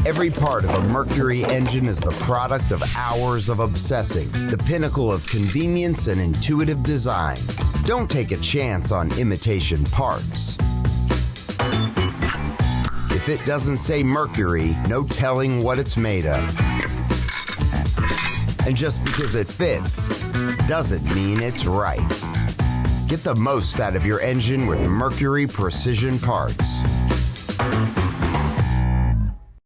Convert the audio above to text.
Every part of a Mercury engine is the product of hours of obsessing, the pinnacle of convenience and intuitive design. Don't take a chance on imitation parts. If it doesn't say Mercury, no telling what it's made of. And just because it fits, doesn't mean it's right. Get the most out of your engine with Mercury Precision Parts.